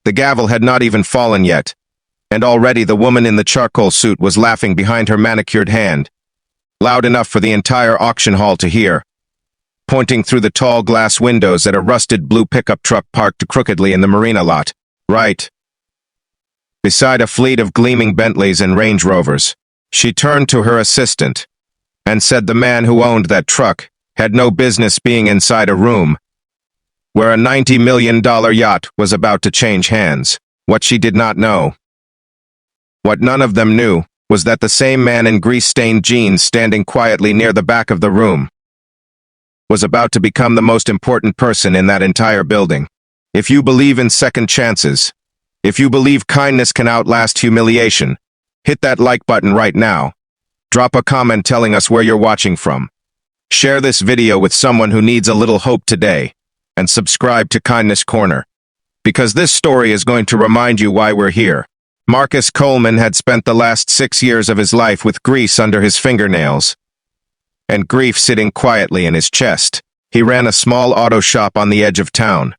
The gavel had not even fallen yet, and already the woman in the charcoal suit was laughing behind her manicured hand, loud enough for the entire auction hall to hear, pointing through the tall glass windows at a rusted blue pickup truck parked crookedly in the Marina lot, right beside a fleet of gleaming Bentleys and Range Rovers. She turned to her assistant and said the man who owned that truck had no business being inside a room where a $90 million yacht was about to change hands. What she did not know, what none of them knew, was that the same man in grease-stained jeans standing quietly near the back of the room was about to become the most important person in that entire building. If you believe in second chances, if you believe kindness can outlast humiliation, hit that like button right now. Drop a comment telling us where you're watching from. Share this video with someone who needs a little hope today, and subscribe to Kindness Corner, because this story is going to remind you why we're here. Marcus Coleman had spent the last 6 years of his life with grease under his fingernails and grief sitting quietly in his chest. He ran a small auto shop on the edge of town,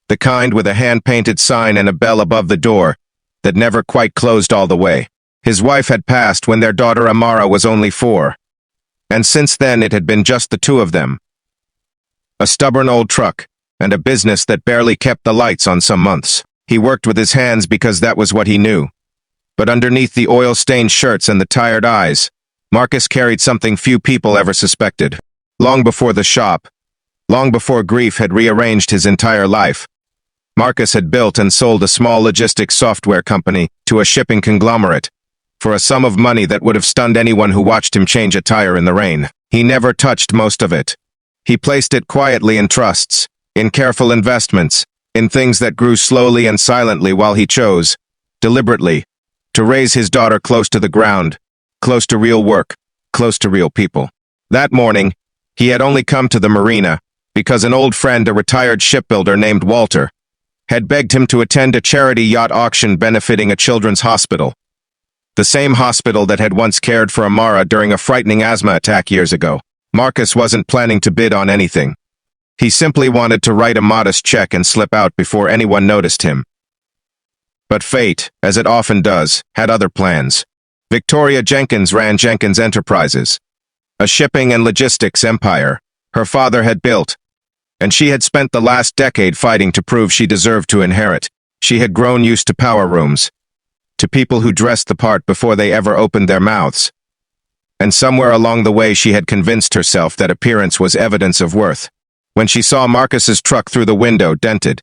the kind with a hand-painted sign and a bell above the door that never quite closed all the way. His wife had passed when their daughter Amara was only 4, and since then it had been just the two of them. A stubborn old truck, and a business that barely kept the lights on some months. He worked with his hands because that was what he knew. But underneath the oil-stained shirts and the tired eyes, Marcus carried something few people ever suspected. Long before the shop, long before grief had rearranged his entire life, Marcus had built and sold a small logistics software company to a shipping conglomerate for a sum of money that would have stunned anyone who watched him change a tire in the rain. He never touched most of it. He placed it quietly in trusts, in careful investments, in things that grew slowly and silently while he chose, deliberately, to raise his daughter close to the ground, close to real work, close to real people. That morning, he had only come to the Marina because an old friend, a retired shipbuilder named Walter, had begged him to attend a charity yacht auction benefiting a children's hospital. The same hospital that had once cared for Amara during a frightening asthma attack years ago. Marcus wasn't planning to bid on anything. He simply wanted to write a modest check and slip out before anyone noticed him. But fate, as it often does, had other plans. Victoria Jenkins ran Jenkins Enterprises, a shipping and logistics empire her father had built, and she had spent the last decade fighting to prove she deserved to inherit. She had grown used to power rooms, to people who dressed the part before they ever opened their mouths. And somewhere along the way she had convinced herself that appearance was evidence of worth. When she saw Marcus's truck through the window, dented,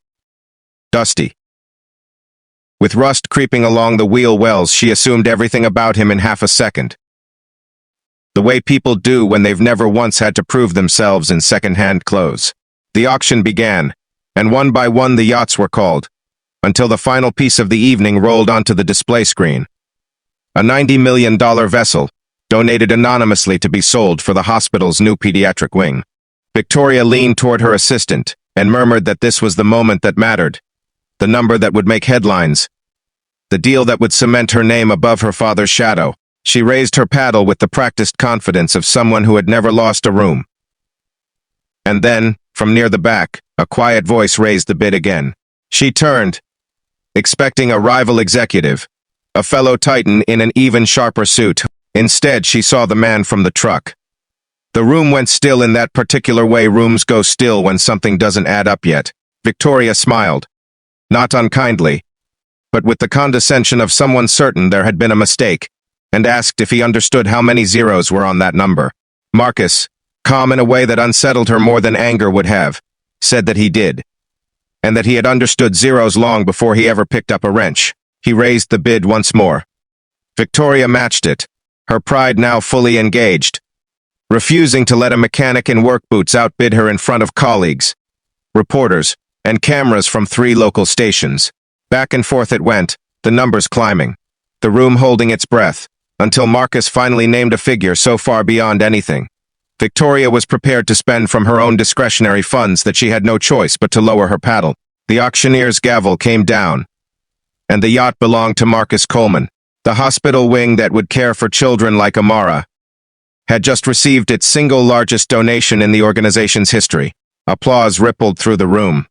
dusty, with rust creeping along the wheel wells, she assumed everything about him in half a second. The way people do when they've never once had to prove themselves in second-hand clothes. The auction began, and one by one the yachts were called, until the final piece of the evening rolled onto the display screen. A $90 million vessel, donated anonymously to be sold for the hospital's new pediatric wing. Victoria leaned toward her assistant and murmured that this was the moment that mattered, the number that would make headlines, the deal that would cement her name above her father's shadow. She raised her paddle with the practiced confidence of someone who had never lost a room. And then, from near the back, a quiet voice raised the bid again. She turned, expecting a rival executive, a fellow titan in an even sharper suit. Instead, she saw the man from the truck. The room went still in that particular way rooms go still when something doesn't add up yet. Victoria smiled, not unkindly, but with the condescension of someone certain there had been a mistake, and asked if he understood how many zeros were on that number. Marcus, calm in a way that unsettled her more than anger would have, said that he did, and that he had understood zeros long before he ever picked up a wrench. He raised the bid once more. Victoria matched it, her pride now fully engaged, refusing to let a mechanic in work boots outbid her in front of colleagues, reporters, and cameras from 3 local stations. Back and forth it went, the numbers climbing, the room holding its breath, until Marcus finally named a figure so far beyond anything. Victoria was prepared to spend from her own discretionary funds that she had no choice but to lower her paddle. The auctioneer's gavel came down, and the yacht belonged to Marcus Coleman. The hospital wing that would care for children like Amara had just received its single largest donation in the organization's history. Applause rippled through the room.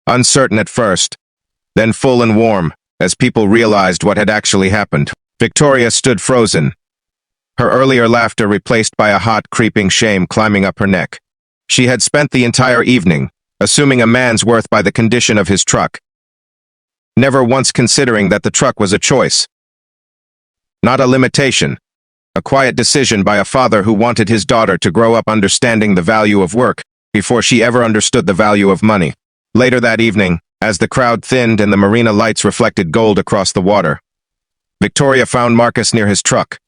Uncertain at first, then full and warm, as people realized what had actually happened. Victoria stood frozen, her earlier laughter replaced by a hot, creeping shame climbing up her neck. She had spent the entire evening assuming a man's worth by the condition of his truck, never once considering that the truck was a choice, not a limitation, a quiet decision by a father who wanted his daughter to grow up understanding the value of work before she ever understood the value of money. Later that evening, as the crowd thinned and the Marina lights reflected gold across the water, Victoria found Marcus near his truck,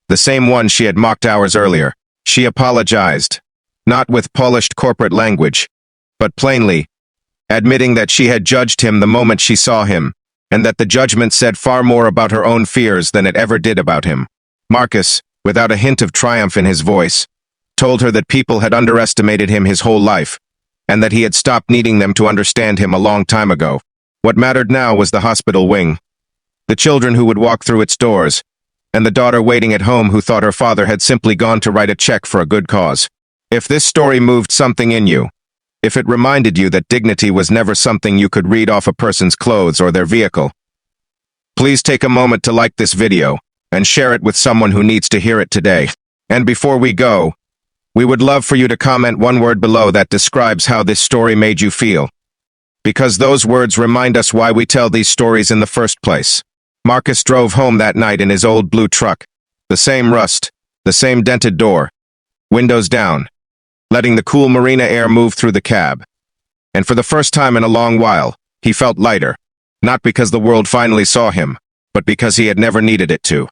the same one she had mocked hours earlier. She apologized, not with polished corporate language, but plainly, admitting that she had judged him the moment she saw him, and that the judgment said far more about her own fears than it ever did about him. Marcus, without a hint of triumph in his voice, told her that people had underestimated him his whole life, and that he had stopped needing them to understand him a long time ago. What mattered now was the hospital wing, the children who would walk through its doors, and the daughter waiting at home who thought her father had simply gone to write a check for a good cause. If this story moved something in you, if it reminded you that dignity was never something you could read off a person's clothes or their vehicle, please take a moment to like this video and share it with someone who needs to hear it today. And before we go, we would love for you to comment one word below that describes how this story made you feel, because those words remind us why we tell these stories in the first place. Marcus drove home that night in his old blue truck, the same rust, the same dented door, windows down, letting the cool Marina air move through the cab. And for the first time in a long while, he felt lighter, not because the world finally saw him, but because he had never needed it to.